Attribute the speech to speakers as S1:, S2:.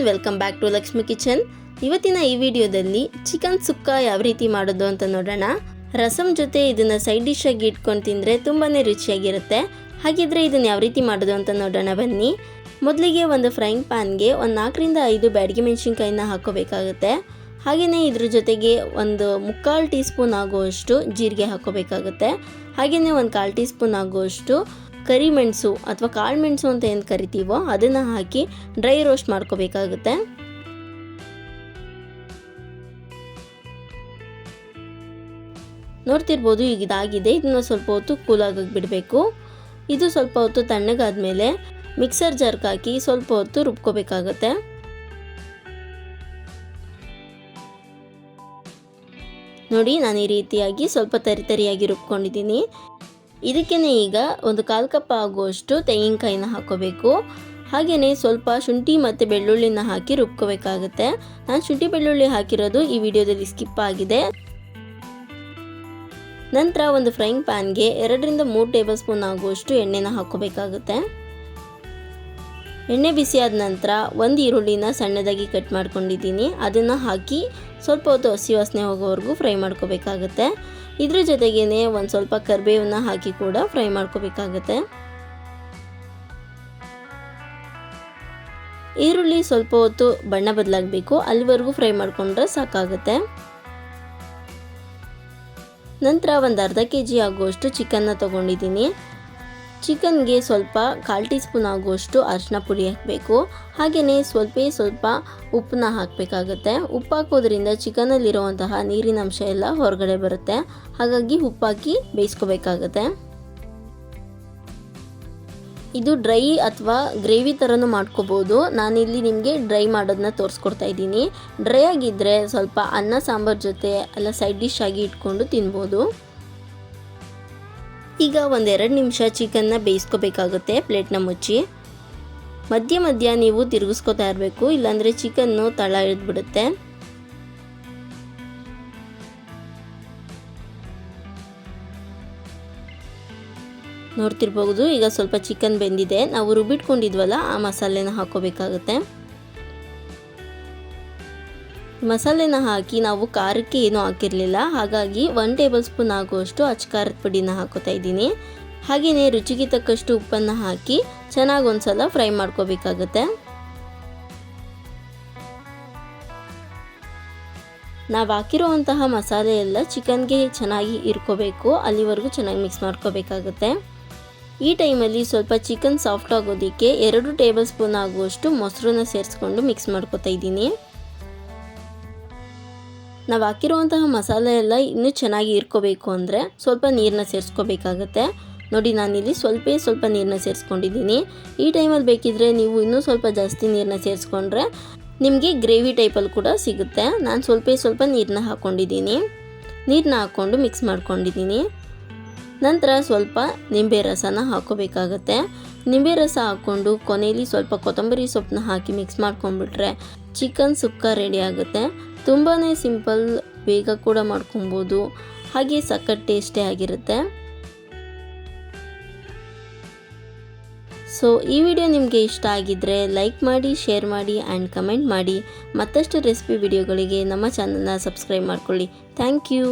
S1: Welcome back to Lakshmi kitchen. ಇವತ್ತಿನ ಈ ವಿಡಿಯೋದಲ್ಲಿ ಚಿಕನ್ ಸುಕ್ಕ ಯಾವ ರೀತಿ ಮಾಡೋದು ಅಂತ ನೋಡೋಣ. ರಸಂ ಜೊತೆ ಇದನ್ನು ಸೈಡ್ ಡಿಶ್ ಆಗಿ ಇಟ್ಕೊಂಡು ತಿಂದರೆ ತುಂಬಾ ರುಚಿಯಾಗಿರುತ್ತೆ. ಹಾಗಿದ್ರೆ ಇದನ್ನು ಯಾವ ರೀತಿ ಮಾಡೋದು ಅಂತ ನೋಡೋಣ ಬನ್ನಿ. ಮೊದಲಿಗೆ ಒಂದು ಫ್ರೈಯಿಂಗ್ ಪ್ಯಾನ್ಗೆ ಒಂದು 4ರಿಂದ 5 ಬ್ಯಾಡಗಿ ಮೆಣಸಿನ್ಕಾಯಿನ ಹಾಕೋಬೇಕಾಗುತ್ತೆ. ಹಾಗೆಯೇ ಇದ್ರ ಜೊತೆಗೆ ಒಂದು 3/4 ಟೀ ಸ್ಪೂನ್ ಆಗುವಷ್ಟು ಜೀರಿಗೆ ಹಾಕೋಬೇಕಾಗುತ್ತೆ. ಹಾಗೆಯೇ ಒಂದು 1/4 ಟೀ ಸ್ಪೂನ್ ಆಗುವಷ್ಟು ಕರಿಮೆಣಸು ಅಥವಾ ಕಾಳು ಮೆಣಸು ಅಂತ ಏನು ಕರಿತೀವೋ ಅದನ್ನು ಹಾಕಿ ಡ್ರೈ ರೋಸ್ಟ್ ಮಾಡ್ಕೋಬೇಕಾಗುತ್ತೆ. ನೋಡ್ತಿರ್ಬೋದು, ಈಗ ಇದಾಗಿದೆ. ಇದನ್ನು ಸ್ವಲ್ಪ ಹೊತ್ತು ಕೂಲಾಗಕ್ಕೆ ಬಿಡಬೇಕು. ಇದು ಸ್ವಲ್ಪ ಹೊತ್ತು ತಣ್ಣಗಾದ್ಮೇಲೆ ಮಿಕ್ಸರ್ ಜಾರ್ಗೆ ಹಾಕಿ ಸ್ವಲ್ಪ ಹೊತ್ತು ರುಬ್ಕೋಬೇಕಾಗುತ್ತೆ. ನೋಡಿ, ನಾನು ಈ ರೀತಿಯಾಗಿ ಸ್ವಲ್ಪ ತರಿಯಾಗಿ ರುಬ್ಕೊಂಡಿದ್ದೀನಿ. ಇದಕ್ಕೇ ಈಗ ಒಂದು 1/4 ಕಪ್ ಆಗುವಷ್ಟು ತೆಂಗಿನಕಾಯಿನ ಹಾಕೋಬೇಕು. ಹಾಗೆಯೇ ಸ್ವಲ್ಪ ಶುಂಠಿ ಮತ್ತು ಬೆಳ್ಳುಳ್ಳಿನ ಹಾಕಿ ರುಬ್ಕೋಬೇಕಾಗುತ್ತೆ. ನಾನು ಶುಂಠಿ ಬೆಳ್ಳುಳ್ಳಿ ಹಾಕಿರೋದು ಈ ವಿಡಿಯೋದಲ್ಲಿ ಸ್ಕಿಪ್ ಆಗಿದೆ. ನಂತರ ಒಂದು ಫ್ರೈಯಿಂಗ್ ಪ್ಯಾನ್ಗೆ 2ರಿಂದ 3 ಟೇಬಲ್ ಸ್ಪೂನ್ ಆಗುವಷ್ಟು ಎಣ್ಣೆನ ಹಾಕೋಬೇಕಾಗುತ್ತೆ. ಎಣ್ಣೆ ಬಿಸಿಯಾದ ನಂತರ ಒಂದು ಈರುಳ್ಳಿನ ಸಣ್ಣದಾಗಿ ಕಟ್ ಮಾಡ್ಕೊಂಡಿದ್ದೀನಿ. ಅದನ್ನು ಹಾಕಿ ಸ್ವಲ್ಪ ಹೊತ್ತು ಹಸಿ ವಾಸನೆ ಹೋಗೋವರೆಗೂ ಫ್ರೈ ಮಾಡ್ಕೋಬೇಕಾಗುತ್ತೆ. ಇದ್ರ ಜೊತೆಗೇ ಒಂದು ಸ್ವಲ್ಪ ಕರಿಬೇವನ್ನ ಹಾಕಿ ಕೂಡ ಫ್ರೈ ಮಾಡ್ಕೋಬೇಕಾಗುತ್ತೆ. ಈರುಳ್ಳಿ ಸ್ವಲ್ಪ ಹೊತ್ತು ಬಣ್ಣ ಬದಲಾಗಬೇಕು, ಅಲ್ಲಿವರೆಗೂ ಫ್ರೈ ಮಾಡಿಕೊಂಡ್ರೆ ಸಾಕಾಗುತ್ತೆ. ನಂತರ ಒಂದು ಅರ್ಧ kg ಆಗುವಷ್ಟು ಚಿಕನ್ನ ತೊಗೊಂಡಿದ್ದೀನಿ. ಚಿಕನ್ಗೆ ಸ್ವಲ್ಪ 1/4 ಟೀ ಸ್ಪೂನ್ ಆಗುವಷ್ಟು ಅರಿಶಿನ ಪುಡಿ ಹಾಕಬೇಕು. ಹಾಗೆಯೇ ಸ್ವಲ್ಪ ಉಪ್ಪನ್ನ ಹಾಕಬೇಕಾಗುತ್ತೆ. ಉಪ್ಪು ಹಾಕೋದ್ರಿಂದ ಚಿಕನಲ್ಲಿರುವಂತಹ ನೀರಿನ ಅಂಶ ಎಲ್ಲ ಹೊರಗಡೆ ಬರುತ್ತೆ. ಹಾಗಾಗಿ ಉಪ್ಪಾಕಿ ಬೇಯಿಸ್ಕೋಬೇಕಾಗುತ್ತೆ. ಇದು ಡ್ರೈ ಅಥವಾ ಗ್ರೇವಿ ಥರನೂ ಮಾಡ್ಕೋಬೋದು. ನಾನಿಲ್ಲಿ ನಿಮಗೆ ಡ್ರೈ ಮಾಡೋದನ್ನ ತೋರಿಸ್ಕೊಡ್ತಾ ಇದ್ದೀನಿ. ಡ್ರೈ ಆಗಿದ್ದರೆ ಸ್ವಲ್ಪ ಅನ್ನ ಸಾಂಬಾರು ಜೊತೆ ಎಲ್ಲ ಸೈಡ್ ಡಿಶ್ ಆಗಿ ಇಟ್ಕೊಂಡು ತಿನ್ಬೋದು. ಈಗ 1-2 ನಿಮಿಷ ಚಿಕನ್ನ ಬೇಯಿಸ್ಕೋಬೇಕಾಗುತ್ತೆ. ಪ್ಲೇಟ್ನ ಮುಚ್ಚಿ ಮಧ್ಯ ನೀವು ತಿರುಗಿಸ್ಕೊತಾ ಇರಬೇಕು, ಇಲ್ಲಾಂದರೆ ಚಿಕನ್ನು ತಳ ಹಿಡಿದ್ಬಿಡುತ್ತೆ. ನೋಡ್ತಿರ್ಬೋದು, ಈಗ ಸ್ವಲ್ಪ ಚಿಕನ್ ಬೆಂದಿದೆ. ನಾವು ರುಬ್ಬಿಟ್ಕೊಂಡಿದ್ವಲ್ಲ ಆ ಮಸಾಲೆನ ಹಾಕೋಬೇಕಾಗುತ್ತೆ. ಮಸಾಲೆನ ಹಾಕಿ ನಾವು ಖಾರಕ್ಕೆ ಏನೂ ಹಾಕಿರಲಿಲ್ಲ, ಹಾಗಾಗಿ 1 ಟೇಬಲ್ ಸ್ಪೂನ್ ಆಗುವಷ್ಟು ಅಚ್ಚ ಖಾರದ ಪುಡಿನ ಹಾಕೋತಾ ಇದ್ದೀನಿ. ಹಾಗೆಯೇ ರುಚಿಗೆ ತಕ್ಕಷ್ಟು ಉಪ್ಪನ್ನು ಹಾಕಿ ಚೆನ್ನಾಗಿ ಒಂದ್ಸಲ ಫ್ರೈ ಮಾಡ್ಕೋಬೇಕಾಗುತ್ತೆ. ನಾವು ಹಾಕಿರುವಂತಹ ಮಸಾಲೆ ಎಲ್ಲ ಚಿಕನ್ಗೆ ಚೆನ್ನಾಗಿ ಇರ್ಕೋಬೇಕು, ಅಲ್ಲಿವರೆಗೂ ಚೆನ್ನಾಗಿ ಮಿಕ್ಸ್ ಮಾಡ್ಕೋಬೇಕಾಗುತ್ತೆ. ಈ ಟೈಮಲ್ಲಿ ಸ್ವಲ್ಪ ಚಿಕನ್ ಸಾಫ್ಟ್ ಆಗೋದಕ್ಕೆ 2 ಟೇಬಲ್ ಸ್ಪೂನ್ ಆಗುವಷ್ಟು ಮೊಸರನ್ನ ಸೇರಿಸ್ಕೊಂಡು ಮಿಕ್ಸ್ ಮಾಡ್ಕೋತಾ ಇದ್ದೀನಿ. ನಾವು ಹಾಕಿರುವಂತಹ ಮಸಾಲೆ ಎಲ್ಲ ಇನ್ನೂ ಚೆನ್ನಾಗಿ ಇರ್ಕೋಬೇಕು ಅಂದರೆ ಸ್ವಲ್ಪ ನೀರನ್ನ ಸೇರಿಸ್ಕೋಬೇಕಾಗತ್ತೆ. ನೋಡಿ, ನಾನಿಲ್ಲಿ ಸ್ವಲ್ಪ ನೀರನ್ನ ಸೇರಿಸ್ಕೊಂಡಿದ್ದೀನಿ. ಈ ಟೈಮಲ್ಲಿ ಬೇಕಿದ್ರೆ ನೀವು ಇನ್ನೂ ಸ್ವಲ್ಪ ಜಾಸ್ತಿ ನೀರನ್ನ ಸೇರಿಸ್ಕೊಂಡ್ರೆ ನಿಮಗೆ ಗ್ರೇವಿ ಟೈಪಲ್ಲಿ ಕೂಡ ಸಿಗುತ್ತೆ. ನಾನು ಸ್ವಲ್ಪ ನೀರನ್ನ ಹಾಕ್ಕೊಂಡಿದ್ದೀನಿ. ನೀರನ್ನ ಹಾಕ್ಕೊಂಡು ಮಿಕ್ಸ್ ಮಾಡ್ಕೊಂಡಿದ್ದೀನಿ. ನಂತರ ಸ್ವಲ್ಪ ನಿಂಬೆ ರಸನ ಹಾಕೋಬೇಕಾಗತ್ತೆ. ನಿಂಬೆ ರಸ ಹಾಕ್ಕೊಂಡು ಕೊನೆಯಲ್ಲಿ ಸ್ವಲ್ಪ ಕೊತ್ತಂಬರಿ ಸೊಪ್ಪನ್ನ ಹಾಕಿ ಮಿಕ್ಸ್ ಮಾಡ್ಕೊಂಡ್ಬಿಟ್ರೆ ಚಿಕನ್ ಸುಕ್ಕ ರೆಡಿ ಆಗುತ್ತೆ. ತುಂಬಾ ಸಿಂಪಲ್, ಬೇಗ ಕೂಡ ಮಾಡ್ಕೊಬೋದು, ಹಾಗೆ ಸಖತ್ ಟೇಸ್ಟೇ ಆಗಿರುತ್ತೆ. ಸೊ ಈ ವಿಡಿಯೋ ನಿಮಗೆ ಇಷ್ಟ ಆಗಿದ್ದರೆ ಲೈಕ್ ಮಾಡಿ, ಶೇರ್ ಮಾಡಿ ಆ್ಯಂಡ್ ಕಮೆಂಟ್ ಮಾಡಿ. ಮತ್ತಷ್ಟು ರೆಸಿಪಿ ವಿಡಿಯೋಗಳಿಗೆ ನಮ್ಮ ಚಾನಲ್ನ ಸಬ್ಸ್ಕ್ರೈಬ್ ಮಾಡ್ಕೊಳ್ಳಿ. Thank you.